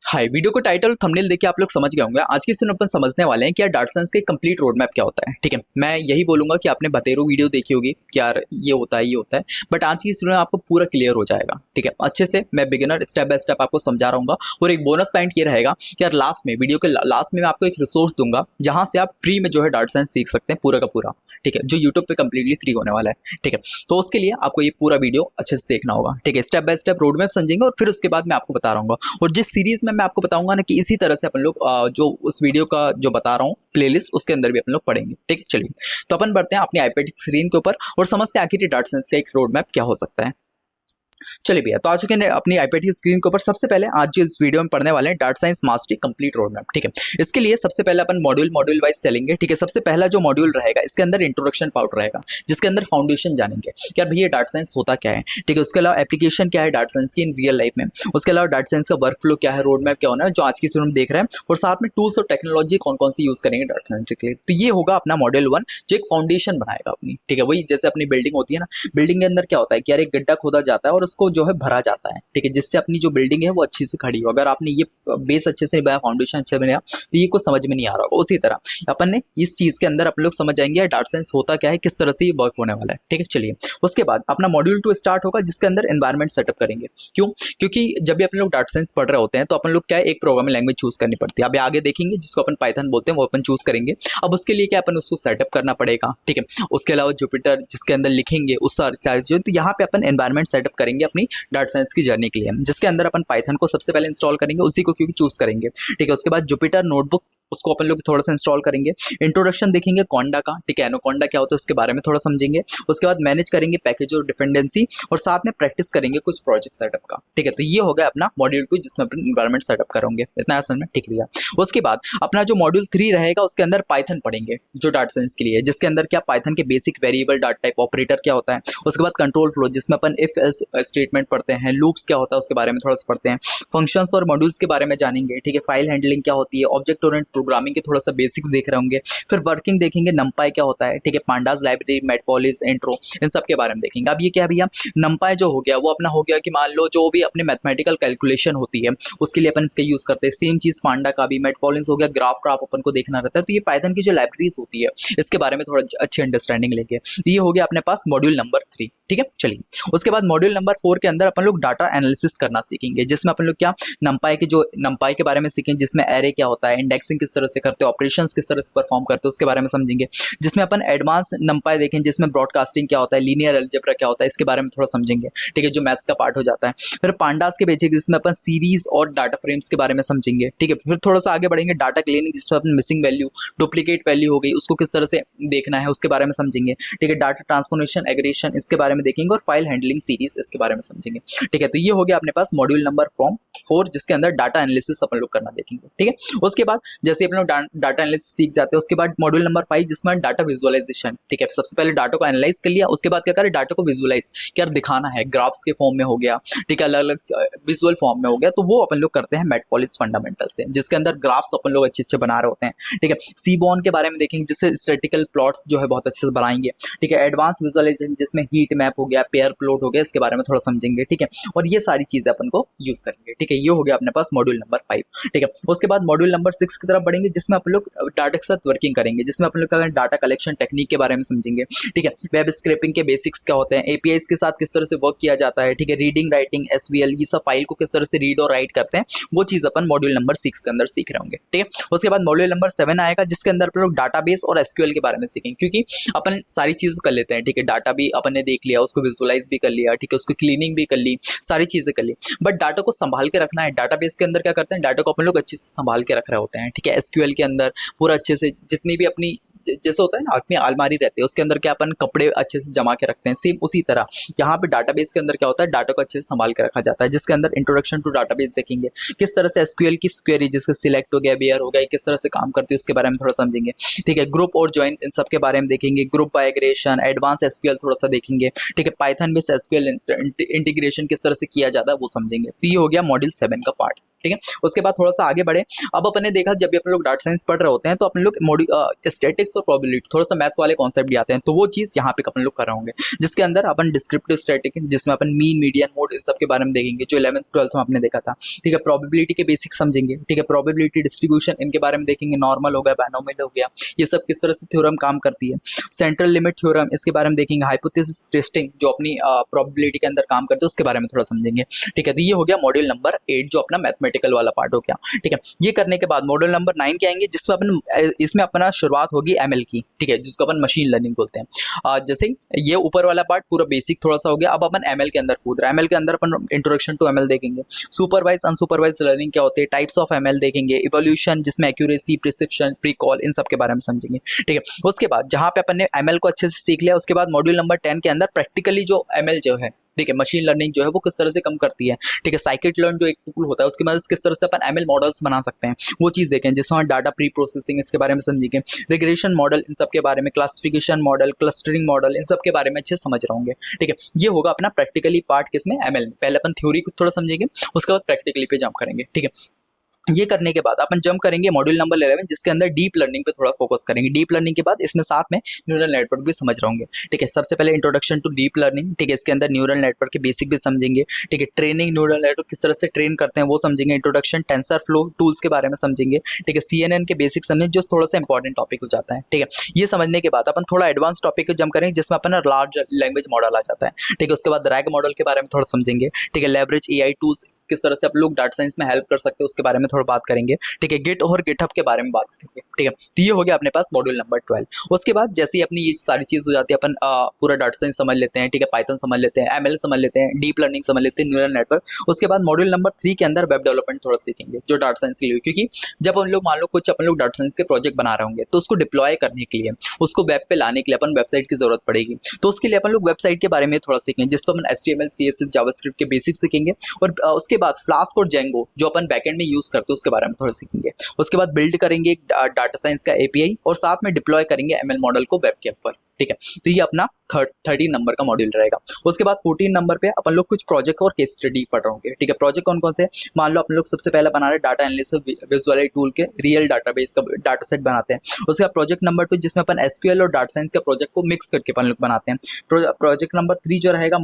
हाय, video को title और thumbnail देख के आप लोग समझ गए होंगे। आज की इस दिन अपन समझने वाले हैं कि यार डाटा साइंस का कंप्लीट रोड मैप क्या होता है। ठीक है, मैं यही बोलूंगा कि आपने बतेरो वीडियो देखी होगी कि यार ये होता है ये होता है, बट आज की इस वीडियो में आपको पूरा क्लियर हो जाएगा। ठीक है, अच्छे से मैं बिगिनर स्टेप बाय स्टेप आपको समझा रहा हूँ। और एक बोनस पॉइंट ये रहेगा कि यार लास्ट में वीडियो के लास्ट में मैं आपको एक रिसोर्स दूंगा जहां से आप फ्री में जो है डाटा साइंस सीख सकते हैं पूरा का पूरा। ठीक है, जो यूट्यूब पे कंप्लीटली फ्री होने वाला है। ठीक है, तो उसके लिए आपको ये पूरा वीडियो अच्छे से देखना होगा। ठीक है, step by step road map समझेंगे और फिर उसके बाद मैं आपको बता रहा हूँ। और जिस सीरीज में मैं आपको बताऊंगा ना कि इसी तरह से अपन लोग जो उस वीडियो का जो बता रहा हूँ प्लेलिस्ट उसके अंदर भी अपन लोग पढ़ेंगे। ठीक है, चलिए तो अपन बढ़ते हैं अपनी आईपैड स्क्रीन के ऊपर और समझते हैं आखिर डाटा साइंस का एक रोड मैप क्या हो सकता है। चलिए भैया, तो आ चुके हैं अपनी आईपैड की स्क्रीन के ऊपर। सबसे पहले आज जो इस वीडियो में पढ़ने वाले हैं data science mastery complete road map. ठीक है, इसके लिए सबसे पहले अपन मॉड्यूल वाइज चलेंगे। ठीक है, सबसे पहला जो मॉड्यूल रहेगा इसके अंदर इंट्रोडक्शन पार्ट रहेगा जिसके अंदर फाउंडेशन जानेंगे कि यार भैया डाटा साइंस होता क्या है। ठीक है, उसके अलावा एप्लीकेशन क्या है डाटा साइंस की इन रियल लाइफ में, उसके अलावा डाटा साइंस का वर्क फ्लो क्या है, रोड मैप क्या होना है जो आज की वीडियो में देख रहे हैं, और साथ में टूल्स और टेक्नोलॉजी कौन कौन सी यूज करेंगे डाटा साइंस के लिए। तो ये होगा अपना मॉड्यूल 1 जो एक फाउंडेशन बनाएगा अपनी। ठीक है, वही जैसे अपनी बिल्डिंग होती है ना, बिल्डिंग के अंदर क्या होता है कि यार एक गड्ढा खोदा जाता है और उसको जो है भरा जाता है। ठीक है, जिससे अपनी जो बिल्डिंग है वो अच्छी से खड़ी हो। अगर आपने ये बेस अच्छे से बनाया, फाउंडेशन अच्छे बनाया, तो ये को समझ में नहीं आ रहा होगा। उसी तरह अपन ने इस चीज के अंदर अपन लोग समझ जाएंगे डाटा साइंस होता क्या है, किस तरह से ये वर्क होने वाला है। ठीक है, चलिए उसके बाद अपना मॉड्यूल 2 स्टार्ट होगा जिसके अंदर एनवायरमेंट सेटअप करेंगे। क्यों? क्योंकि जब भी अपन लोग डाटा साइंस पढ़ रहे होते हैं तो अपन लोग क्या है एक प्रोग्रामिंग लैंग्वेज चूज करनी पड़ती है। अभी आगे देखेंगे जिसको अपन पाइथन बोलते हैं वो अपन चूज करेंगे। अब उसके लिए क्या अपन उसको सेटअप करना पड़ेगा। ठीक है, उसके अलावा जुपिटर जिसके अंदर लिखेंगे उस सारी चीजें, तो यहाँ पे अपन एनवायरमेंट सेटअप करेंगे अपनी डाटा साइंस की जर्नी के लिए, जिसके अंदर अपन पाइथन को सबसे पहले इंस्टॉल करेंगे, उसी को क्योंकि चूज करेंगे। ठीक है, उसके बाद जुपिटर नोटबुक उसको अपन लोग थोड़ा सा इंस्टॉल करेंगे। इंट्रोडक्शन देखेंगे कोंडा का। ठीक है, एनाकोंडा क्या होता है उसके बारे में थोड़ा समझेंगे। उसके बाद मैनेज करेंगे पैकेज और डिपेंडेंसी, और साथ में प्रैक्टिस करेंगे कुछ प्रोजेक्ट सेटअप का। ठीक है, तो ये हो गया अपना मॉड्यूल 2 जिसमें अपन एनवायरमेंट सेटअप करेंगे। इतना आसान में ठीक भैया। उसके बाद अपना जो मॉड्यूल 3 रहेगा उसके अंदर पाइथन पढ़ेंगे जो डाटा साइंस के लिए, जिसके अंदर क्या पाइथन के basic variable data type operator क्या होता है। उसके बाद कंट्रोल फ्लो जिसमें अपन इफ एल्स स्टेटमेंट पढ़ते हैं, लूप्स क्या होता है उसके बारे में थोड़ा सा पढ़ते हैं, फंक्शंस और मॉड्यूल्स के बारे में जानेंगे। ठीक है, फाइल हैंडलिंग क्या होती है, ऑब्जेक्ट ओरिएंटेड प्रोग्रामिंग के थोड़ा सा बेसिक्स देख रहे होंगे। फिर वर्किंग देखेंगे, नंपाई क्या होता है। ठीक है, पांडास लाइब्रेरी, मैटप्लॉलिस, इंट्रो, इन सब के बारे में देखेंगे। अब ये क्या है भैया, नंपाई जो हो गया वो अपना हो गया कि मान लो जो भी अपने मैथमेटिकल कैलकुलेशन होती है उसके लिए अपन इसका यूज करते हैं। सेम चीज पांडा का भी, मैटप्लॉलिस हो गया ग्राफ व्राफ अपन को देखना रहता है। तो ये पाइथन की जो लाइब्रेरीज होती है इसके बारे में थोड़ा अच्छी अंडरस्टैंडिंग लेंगे। तो ये हो गया अपने पास मॉड्यूल नंबर 3। ठीक है, चलिए उसके बाद मॉड्यूल नंबर 4 के अंदर अपन लोग डाटा एनालिसिस करना सीखेंगे, जिसमें अपन लोग क्या नंपाई के बारे में सीखेंगे, जिसमें एरे क्या होता है, इंडेक्सिंग किस तरह से करते हैं, ऑपरेशंस किस तरह से परफॉर्म करते हैं उसके बारे में समझेंगे। जिसमें अपन एडवांस नंपाई देखेंगे जिसमें ब्रॉडकास्टिंग क्या होता है, लीनियर अलजेब्रा क्या होता है, इसके बारे में थोड़ा समझेंगे। ठीक है, जो मैथ्स का पार्ट हो जाता है। फिर पांडास के बेसिक जिसमें अपन सीरीज और डाटा फ्रेम्स के बारे में समझेंगे। ठीक है, फिर थोड़ा सा आगे बढ़ेंगे डाटा क्लीनिंग जिसमें अपन मिसिंग वैल्यू, डुप्लीकेट वैल्यू हो गई उसको किस तरह से देखना है उसके बारे में समझेंगे। ठीक है, डाटा ट्रांसफॉर्मेशन एग्रेशन इसके बारे में देखेंगे, और फाइल हैंडलिंग सीरीज इसके बारे में समझेंगे। ठीक है, तो ये हो गया अपने पास मॉड्यूल नंबर 4 जिसके अंदर डाटा एनालिसिस अपन लोग करना देखेंगे। ठीक है, उसके बाद जैसे अपन लोग डाटा एनालिसिस सीख जाते हैं उसके बाद मॉड्यूल नंबर 5 जिसमें डाटा विजुअलाइजेशन। ठीक है, सबसे पहले डाटा को एनालाइज कर लिया, उसके बाद क्या करें डाटा को विजुअलाइज क्या दिखाना है, ग्राफ्स के फॉर्म में हो गया। ठीक है, अलग अलग विजुअल फॉर्म में हो गया, तो वो अपन लोग करते हैं मैटप्लॉलिस फंडामेंटल से, जिसके अंदर ग्राफ्स अपन लोग अच्छे अच्छे बना रहे होते हैं। ठीक है, सीबॉन के बारे में देखेंगे जिससे स्टैटिकल प्लॉट्स जो है बहुत अच्छे से बनाएंगे। ठीक है, एडवांस विजुअलाइजेशन जिसमें हीट मैप हो गया, पेयर प्लॉट हो गया, इसके बारे में थोड़ा समझेंगे। ठीक है, और ये सारी चीजें अपन को यूज करेंगे। ठीक है, ये हो गया अपने पास मॉड्यूल नंबर 5। ठीक है, उसके बाद मॉड्यूल नंबर 6 की तरफ बढ़ेंगे जिसमें अपन लोग डाटा के साथ वर्किंग करेंगे, जिसमें अपन लोग डाटा कलेक्शन टेक्निक के बारे में समझेंगे। ठीक है, वेब स्क्रैपिंग के बेसिक्स क्या होते हैं, एपीआई के साथ किस तरह से वर्क किया जाता है। ठीक है, रीडिंग राइटिंग एसवीएल ये सब फाइल को किस तरह से रीड और राइट करते हैं, वो चीज अपन मॉड्यूल नंबर 6 के अंदर सीख रहे होंगे। ठीक है, उसके बाद मॉड्यूल नंबर 7 आएगा जिसके अंदर अपन लोग डाटाबेस और एसक्यूएल के बारे में सीखेंगे, क्योंकि अपन सारी चीज कर लेते हैं। ठीक है, डाटा भी अपन ने देख लिया, उसको विजुअलाइज भी कर लिया। ठीक है, उसको क्लीनिंग भी कर ली, सारी चीजें कर ली, बट डाटा को संभाल के रखना है। डाटाबेस के अंदर क्या करते हैं, डाटा को अपन लोग अच्छे से संभाल के रख रहे होते हैं। ठीक है, एसक्यूएल के अंदर पूरा अच्छे से जितनी भी अपनी जैसे होता है ना अपनी अलमारी रहती है उसके अंदर क्या अपन कपड़े अच्छे से जमा के रखते हैं, सेम उसी तरह यहाँ पे डाटाबेस के अंदर क्या होता है डाटा को अच्छे से संभाल के रखा जाता है, जिसके अंदर इंट्रोडक्शन टू डाटाबेस देखेंगे, किस तरह से एसक्यूएल की क्वेरी जिसके सिलेक्ट हो गया, वेयर हो गया, किस तरह से काम करती है उसके बारे में थोड़ा समझेंगे। ठीक है, ग्रुप और ज्वाइन इन सब के बारे में देखेंगे, ग्रुप माइग्रेशन, एडवांस एसक्यूएल थोड़ा सा देखेंगे। ठीक है, पाइथन बेस्ड एसक्यूएल इंटीग्रेशन किस तरह से किया जाता है वो समझेंगे। तो ये हो गया मॉड्यूल 7 का पार्ट। ठीक है। उसके बाद थोड़ा सा आगे बढ़े। अब अपन ने देखा जब भी अपन लोग डाटा साइंस पढ़ रहे होते हैं तो अपन लोग स्टैटिक्स और प्रोबेबिलिटी थोड़ा सा मैथ्स वाले कॉन्सेप्ट भी आते हैं, तो वो चीज़ यहाँ पे अपन लोग कर रहे होंगे, जिसके अंदर अपन डिस्क्रिप्टिव स्टैटिक जिसमें अपन मीन मीडियन मोड इन सब के बारे में देखेंगे, जो 11th 12th में आपने देखा था। ठीक है, प्रोबेबिलिटी के बेसिक समझेंगे। ठीक है, प्रोबेबिलिटी डिस्ट्रीब्यूशन इनके बारे में देखेंगे, नॉर्मल हो गया, बायनोमियल हो गया, ये सब किस तरह से थ्योरम काम करती है। सेंट्रल लिमिट थ्योरम इसके बारे में देखेंगे। हाइपोथेसिस टेस्टिंग जो अपनी प्रोबेबिलिटी के अंदर काम करते हैं उसके बारे में थोड़ा समझेंगे। ठीक है, तो ये हो गया मॉड्यूल नंबर 8 जो अपना मैथमेटिकल वाला पार्ट हो गया। ठीक है, ये करने के बाद मॉड्यूल नंबर 9 के आएंगे, जिसमें अपन इसमें अपना शुरुआत होगी एमएल की। ठीक है, जिसको अपन मशीन लर्निंग बोलते हैं। जैसे ये ऊपर वाला पार्ट पूरा बेसिक थोड़ा सा हो गया, अब अपन एमएल के अंदर कूद रहे हैं। एमएल के अंदर अपन इंट्रोडक्शन टू एमएल देखेंगे, सुपरवाइज अनसुपरवाइज लर्निंग क्या होती है, टाइप्स ऑफ एमएल देखेंगे, इवोल्यूशन जिसमें एक्यूरेसी, प्रिसिप्शन, प्रीकॉल इन सब के बारे में समझेंगे। ठीक है, उसके बाद जहां पे अपन ने एमएल को अच्छे से सीख लिया, उसके बाद मॉड्यूल नंबर 10 के अंदर प्रैक्टिकली जो एमएल जो है, ठीक है, मशीन लर्निंग जो है वो किस तरह से कम करती है। ठीक है, साइकिट लर्न जो एक टूल होता है उसकी मदद से किस तरह से अपन एमएल मॉडल्स बना सकते हैं, वो चीज़ देखें, जिसमें डाटा प्री प्रोसेसिंग इसके बारे में समझेंगे, रिग्रेशन मॉडल इन सब के बारे में, क्लासिफिकेशन मॉडल, क्लस्टरिंग मॉडल इन सब के बारे में अच्छे से समझ रहे होंगे। ठीक है, ये होगा अपना प्रैक्टिकली पार्ट किसमें, एमएल में। पहले अपन थ्योरी को थोड़ा समझेंगे, उसके बाद प्रैक्टिकली पे जंप करेंगे। ठीक है, ये करने के बाद अपन जंप करेंगे मॉड्यूल नंबर 11 जिसके अंदर डीप लर्निंग पे थोड़ा फोकस करेंगे। डीप लर्निंग के बाद इसमें साथ में न्यूरल नेटवर्क भी समझ रहे होंगे। ठीक है, सबसे पहले इंट्रोडक्शन टू डीप लर्निंग। ठीक है, इसके अंदर न्यूरल नेटवर्क के बेसिक भी समझेंगे। ठीक है, ट्रेनिंग न्यूरल नेटवर्क किस तरह से ट्रेन करते हैं वो समझेंगे। इंट्रोडक्शन टेंसर फ्लो टूल्स के बारे में समझेंगे। ठीक है, सीएनएन के बेसिक समझेंगे जो थोड़ा सा इंपॉर्टेंट टॉपिक हो जाता है। ठीक है, ये समझने के बाद अपन थोड़ा एडवांस टॉपिक पे जंप करेंगे जिसमें अपन लार्ज लैंग्वेज मॉडल आ जाता है। ठीक है, उसके बाद रैग मॉडल के बारे में थोड़ा समझेंगे। ठीक है, लेवरेज एआई टूल्स किस तरह से आप लोग डाटा साइंस में हेल्प कर सकते हैं उसके बारे में थोड़ा बात करेंगे। ठीक है, गिट और गिटहब के बारे में बात करेंगे। ठीक है, तो ये हो गया अपने पास मॉड्यूल नंबर 12। उसके बाद जैसे ही अपनी ये सारी चीज़ हो जाती है, अपन पूरा डाटा साइंस समझ लेते हैं। ठीक है, पाइथन समझ लेते हैं, एमएल समझ लेते हैं, डीप लर्निंग समझ लेते हैं, न्यूरल नेटवर्क। उसके बाद मॉड्यूल नंबर 3 के अंदर वेब डेवलपमेंट थोड़ा सीखेंगे जो डाटा साइंस के लिए, क्योंकि जब हम लोग मान लो कुछ अपन लोग डाटा साइंस के प्रोजेक्ट बना रहे होंगे तो उसको डिप्लॉय करने के लिए, उसको वेब पे लाने के लिए अपन वेबसाइट की जरूरत पड़ेगी। तो उसके लिए अपन लोग वेबसाइट के बारे में थोड़ा सीखेंगे, जिस पर अपन HTML CSS जावास्क्रिप्ट के बेसिक सीखेंगे। और उसके बाद फ्लास्क और जेंगो जो अपन बैकएंड में यूज करते हैं उसके बारे में थोड़ा सीखेंगे। उसके बाद बिल्ड करेंगे एक डाटा साइंस का API और साथ में डिप्लॉय करेंगे ML मॉडल को वेब के ऊपर। ठीक है, तो ये अपना 13 नंबर का मॉड्यूल रहेगा। उसके बाद 14 नंबर पे अपन लोग कुछ प्रोजेक्ट और केस स्टडी पढ़ रहे होंगे। ठीक है, प्रोजेक्ट कौन कौन से, मान लो अपन लोग सबसे पहले बना रहे डाटा एनालिसिस विजुअलाइज टूल के रियल डाटाबेस का डाटा सेट बनाते हैं। उसके बाद प्रोजेक्ट नंबर 2 जिसमें अपन SQL और डाटा साइंस का प्रोजेक्ट को मिक्स करके अपन लोग बनाते हैं। प्रोजेक्ट नंबर 3 जो रहेगा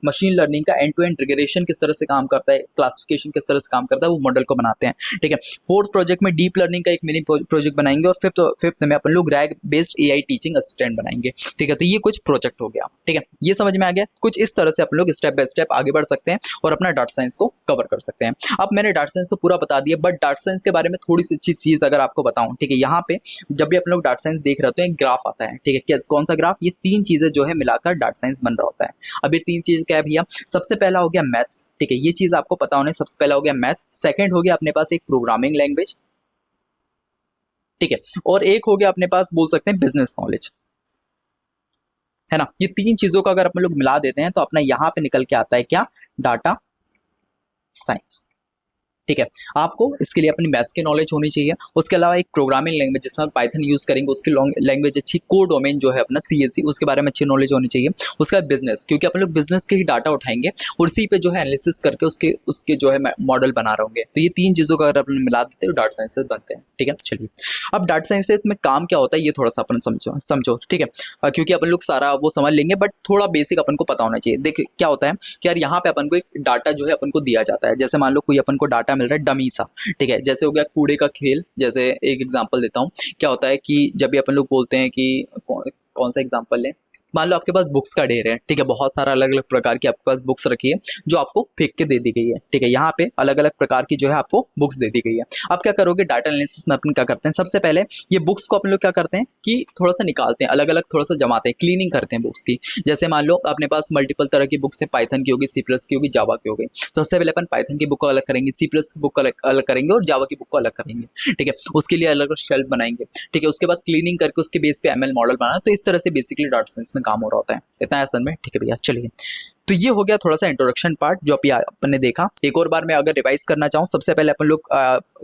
मशीन लर्निंग का एंड टू एंड रिग्रेशन किस तरह से काम करता है, क्लासिफिकेशन किस तरह से काम करता है, वो मॉडल को बनाते हैं। ठीक है, फोर्थ प्रोजेक्ट में डीप लर्निंग का एक मिनी प्रोजेक्ट बनाएंगे और फिफ्थ में अपन लोग rag based AI teaching assistant बनाएंगे। ठीक है, तो ये कुछ प्रोजेक्ट हो गया। ठीक है, ये समझ में आ गया। कुछ इस तरह से अपन लोग स्टेप बाय स्टेप आगे बढ़ सकते हैं और अपना डाटा साइंस को कवर कर सकते हैं। अब मैंने डाटा साइंस तो पूरा बता दिया, बट डाटा साइंस के बारे में थोड़ी सी अच्छी चीज अगर आपको बताऊं। ठीक है, यहाँ पे जब भी अपन लोग डाटा साइंस देख रहे होते हैं एक ग्राफ आता है। ठीक है, कौन सा ग्राफ, ये 3 चीजें जो है मिलाकर डाटा साइंस बन रहा होता है। अब ये 3 चीज क्या है भैया, सबसे पहला हो गया मैथ्स। ठीक है, ये चीज आपको पता होने, सबसे पहला हो गया मैथ्स। सेकंड हो गया अपने पास एक प्रोग्रामिंग लैंग्वेज। ठीक है, और एक हो गया अपने पास बोल सकते हैं बिजनेस नॉलेज, है ना। ये 3 चीजों का अगर अपन लोग मिला देते हैं तो अपना यहां पे निकल के आता है क्या, डाटा साइंस। ठीक है, आपको इसके लिए अपनी मैथ्स की नॉलेज होनी चाहिए। उसके अलावा एक प्रोग्रामिंग लैंग्वेज जिसमें पाइथन यूज करेंगे, उसकी लैंग्वेज अच्छी, कोर डोमेन जो है अपना CSC उसके बारे में अच्छी नॉलेज होनी चाहिए। उसका बिजनेस, क्योंकि अपन लोग बिजनेस के ही डाटा उठाएंगे और उसी पे जो है एनालिसिस करके उसके जो है मॉडल बना रहे होंगे। तो ये 3 चीजों का अगर अपन मिला देते हैं तो डाटा साइंसेस बनते हैं। ठीक है, चलिए अब डाटा साइंस में काम क्या होता है ये थोड़ा सा अपन समझो। ठीक है, क्योंकि अपन लोग सारा वो समझ लेंगे बट थोड़ा बेसिक अपन को पता होना चाहिए। देखिए क्या होता है कि यार यहाँ पे अपन को एक डाटा जो है अपन को दिया जाता है। जैसे मान लो कोई अपन को डाटा मिल रहा है डमी सा। ठीक है, जैसे हो गया कूड़े का खेल। जैसे एक एग्जांपल देता हूँ, क्या होता है कि जब भी अपन लोग बोलते हैं कि कौन सा एग्जांपल लें, मान लो आपके पास बुक्स का ढेर है। ठीक है, बहुत सारा अलग अलग प्रकार की आपके पास बुक्स रखी है जो आपको फेंक के दे दी गई है। ठीक है, यहाँ पे अलग अलग प्रकार की जो है आपको बुक्स दे दी गई है। अब क्या करोगे, डाटा एनालिसिस में अपन क्या करते हैं, सबसे पहले ये बुक्स को अपन लोग क्या करते हैं कि थोड़ा सा निकालते हैं, अलग अलग थोड़ा सा जमाते हैं, क्लीनिंग करते हैं बुक्स की। जैसे मान लो अपने पास मल्टीपल तरह की बुक्स है, पाइथन की होगी, C+ की होगी, जावा की होगी। सबसे पहले अपन पाइथन की बुक को अलग करेंगे, C+ की बुक को अलग करेंगे और जावा की बुक को अलग करेंगे। ठीक है, उसके लिए अलग अलग शेल्फ बनाएंगे। ठीक है, उसके बाद क्लीनिंग करके उसके बेस पे ML मॉडल बनाना। तो इस तरह से बेसिकली डाटा साइंस में काम हो रहा होता है, इतना आसान में। ठीक है भैया, चलिए तो ये हो गया थोड़ा सा इंट्रोडक्शन पार्ट जो अभी अपन ने देखा। एक और बार मैं अगर रिवाइज करना चाहूँ, सबसे पहले अपन लोग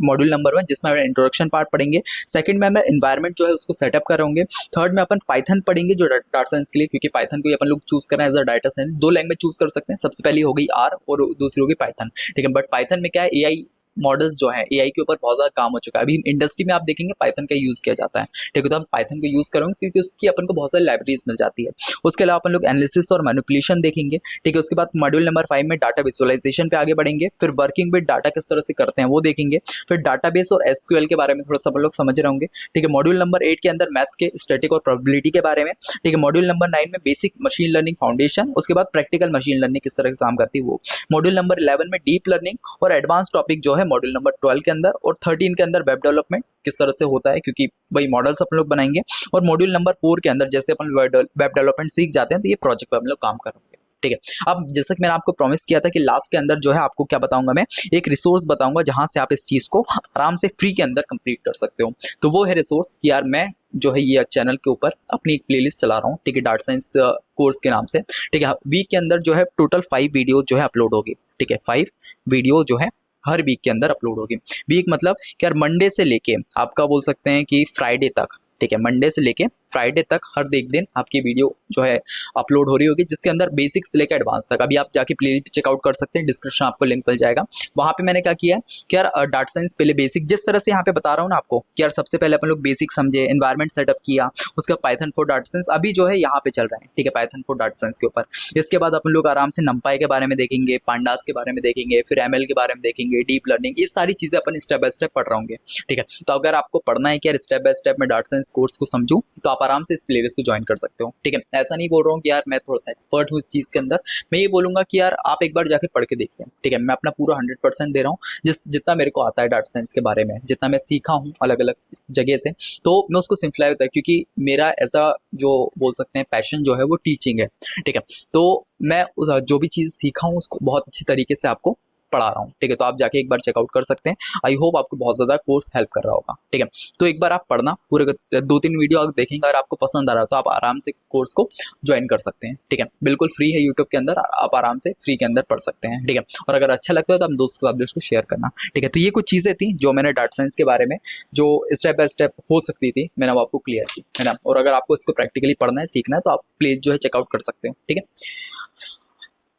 मॉड्यूल नंबर 1 जिसमें इंट्रोडक्शन पार्ट पढ़ेंगे। सेकंड में हम एनवायरनमेंट जो है उसको सेटअप कर होंगे। थर्ड में अपन पाइथन पढ़ेंगे जो डाटा साइंस के लिए, क्योंकि पाइथन को अपन लोग चूज करना है as a data science. 2 language choose कर सकते हैं, सबसे पहली हो गई R और दूसरी होगी पाइथन। ठीक है, बट पाइथन में क्या है AI मॉडल्स जो है एआई के ऊपर बहुत ज़्यादा काम हो चुका है। अभी इंडस्ट्री में आप देखेंगे पाइथन का यूज़ किया जाता है, ठीक है। तो हम पाइथन को यूज़ करेंगे क्योंकि उसकी अपन को बहुत सारी लाइब्रेरीज मिल जाती है। उसके अलावा अपन लोग एनालिसिस और मैनिपुलेशन देखेंगे, ठीक है। उसके बाद मॉड्यूल नंबर 5 में डाटा विजुअलाइजेशन पे आगे बढ़ेंगे, फिर वर्किंग विद डाटा किस तरह से करते हैं वो देखेंगे, फिर डाटाबेस और एसक्यूएल के बारे में थोड़ा सा अपन लोग समझ रहे होंगे, ठीक है। मॉड्यूल नंबर 8 के अंदर मैथ्स के स्टैटिक और प्रोबेबिलिटी के बारे में, ठीक है। मॉड्यूल नंबर 9 में बेसिक मशीन लर्निंग फाउंडेशन, उसके बाद प्रैक्टिकल मशीन लर्निंग किस तरह से काम करती है वो। मॉड्यूल नंबर 11 में डीप लर्निंग और एडवांस टॉपिक जो है मॉड्यूल नंबर 12 के अंदर, और 13 के अंदर वेब डेवलपमेंट किस तरह से होता है, क्योंकि वही मॉडल्स अपन लोग बनाएंगे। और मॉड्यूल नंबर 4 के अंदर जैसे अपन वेब डेवलपमेंट सीख जाते हैं तो ये प्रोजेक्ट पर हम लोग काम करेंगे, ठीक है। अब जैसा कि मैंने आपको प्रॉमिस किया था कि लास्ट के अंदर जो है आपको क्या बताऊंगा, मैं एक रिसोर्स बताऊंगा जहां से आप इस चीज को आराम से फ्री के अंदर कंप्लीट कर सकते हो। तो वो है रिसोर्स कि यार मैं जो है ये चैनल के ऊपर अपनी एक प्लेलिस्ट चला रहा हूँ, ठीक है, डाटा साइंस कोर्स के नाम से, ठीक है। वीक के अंदर जो है टोटल 5 वीडियो जो है अपलोड होगी, ठीक है। 5 वीडियो जो है हर वीक के अंदर अपलोड होगी। वीक मतलब कि यार मंडे से लेके आपका बोल सकते हैं कि फ्राइडे तक, ठीक है, मंडे से लेके फ्राइडे तक हर एक दिन आपकी वीडियो जो है अपलोड हो रही होगी, जिसके अंदर बेसिक्स से लेकर एडवांस तक। अभी आप जाके प्लेलिस्ट चेकआउट कर सकते हैं, डिस्क्रिप्शन आपको लिंक मिल जाएगा। वहाँ पे मैंने क्या किया है कि यार डाटा साइंस पहले बेसिक जिस तरह से यहाँ पे बता रहा हूँ ना आपको कि यार सबसे पहले अपन लोग बेसिक समझे, एनवायरमेंट सेटअप किया, उसके बाद पाइथन फॉर डाटा साइंस अभी जो है यहाँ पे चल रहा है, ठीक है, पाइथन फॉर डाटा साइंस के ऊपर। इसके बाद अपन लोग आराम से नंपाई के बारे में देखेंगे, पांडास के बारे में देखेंगे, फिर एमएल के बारे में देखेंगे, डीप लर्निंग, ये सारी चीजें अपन स्टेप बाय स्टेप पढ़ रहे होंगे, ठीक है। तो अगर आपको पढ़ना है कि यार स्टेप बाय स्टेप मैं डाटा साइंस कोर्स को समझूं, तो आप आराम से इस प्लेलिस्ट को ज्वाइन कर सकते हो, ठीक है। ऐसा नहीं बोल रहा हूँ कि यार मैं थोड़ा सा एक्सपर्ट हूँ इस चीज के अंदर, मैं ये बोलूंगा कि यार आप एक बार जाके पढ़ के देखिए, ठीक है। मैं अपना पूरा 100% दे रहा हूँ, जितना मेरे को आता है डाटा साइंस के बारे में, जितना मैं सीखा हूँ अलग अलग जगह से, तो मैं उसको सिंप्लाई होता है, क्योंकि मेरा ऐसा जो बोल सकते हैं पैशन जो है वो टीचिंग है, ठीक है। तो मैं जो भी चीज़ सीखा हूँ उसको बहुत अच्छी तरीके से आपको पढ़ा रहा हूँ, ठीक है। तो आप जाके एक बार चेकआउट कर सकते हैं। आई होप आपको बहुत ज़्यादा कोर्स हेल्प कर रहा होगा, ठीक है। तो एक बार आप पढ़ना, पूरे 2-3 वीडियो आप देखेंगे, अगर आपको पसंद आ रहा है तो आप आराम से कोर्स को ज्वाइन कर सकते हैं, ठीक है। बिल्कुल फ्री है, यूट्यूब के अंदर आप आराम से फ्री के अंदर पढ़ सकते हैं, ठीक है। और अगर अच्छा लगता है तो आप दोस्तों के साथ भी उसको शेयर करना, ठीक है। तो ये कुछ चीज़ें थी जो मैंने डाटा साइंस के बारे में जो स्टेप बाय स्टेप हो सकती थी, मैंने वो आपको क्लियर की, है ना। और अगर आपको इसको प्रैक्टिकली पढ़ना है, सीखना है, तो आप प्लीज़ जो है चेकआउट कर सकते हो, ठीक है।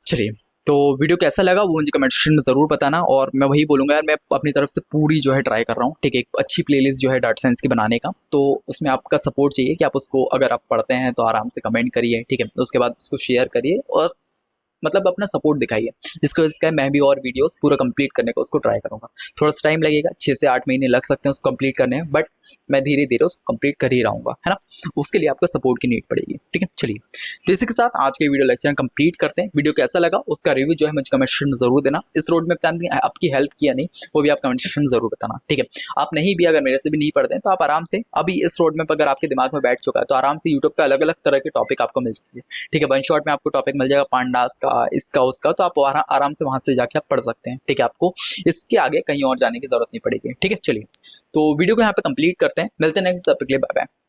चलिए, तो वीडियो कैसा लगा वो मुझे कमेंट सेक्शन में ज़रूर बताना। और मैं वही बोलूँगा यार, मैं अपनी तरफ से पूरी जो है ट्राई कर रहा हूँ, ठीक है, एक अच्छी प्लेलिस्ट जो है डाटा साइंस की बनाने का। तो उसमें आपका सपोर्ट चाहिए कि आप उसको अगर आप पढ़ते हैं तो आराम से कमेंट करिए, ठीक है। उसके बाद उसको शेयर करिए और मतलब अपना सपोर्ट दिखाइए, जिसकी वजह से मैं भी और वीडियोस पूरा कंप्लीट करने का उसको ट्राई करूँगा। थोड़ा सा टाइम लगेगा, 6 से 8 महीने लग सकते हैं उसको कंप्लीट करने में, बट मैं धीरे धीरे उसको कंप्लीट कर ही रहूँगा, है ना। उसके लिए आपका सपोर्ट की नीड पड़ेगी, ठीक है। चलिए, तो इसी के साथ आज के वीडियो लेक्चर कंप्लीट करते हैं। वीडियो कैसा लगा उसका रिव्यू जो है मुझे कमेंट सेक्शन में जरूर देना। इस रोड में आपकी हेल्प किया नहीं वो भी आप कमेंट सेक्शन में जरूर बताना, ठीक है। आप नहीं भी अगर मेरे से भी नहीं पढ़ते हैं तो आप आराम से अभी इस रोड में अगर आपके दिमाग में बैठ चुका है तो आराम से यूट्यूब पे अलग अलग तरह के टॉपिक आपको मिल जाएंगे, ठीक है। वन शॉट में आपको टॉपिक मिल जाएगा पांडास का, इसका उसका, तो आप आराम से वहां से जाके आप पढ़ सकते हैं, ठीक है। आपको इसके आगे कहीं और जाने की जरूरत नहीं पड़ेगी, ठीक है। चलिए, तो वीडियो को यहाँ पे कंप्लीट करते हैं, मिलते हैं नेक्स्ट टॉपिक के लिए, बाय बाय।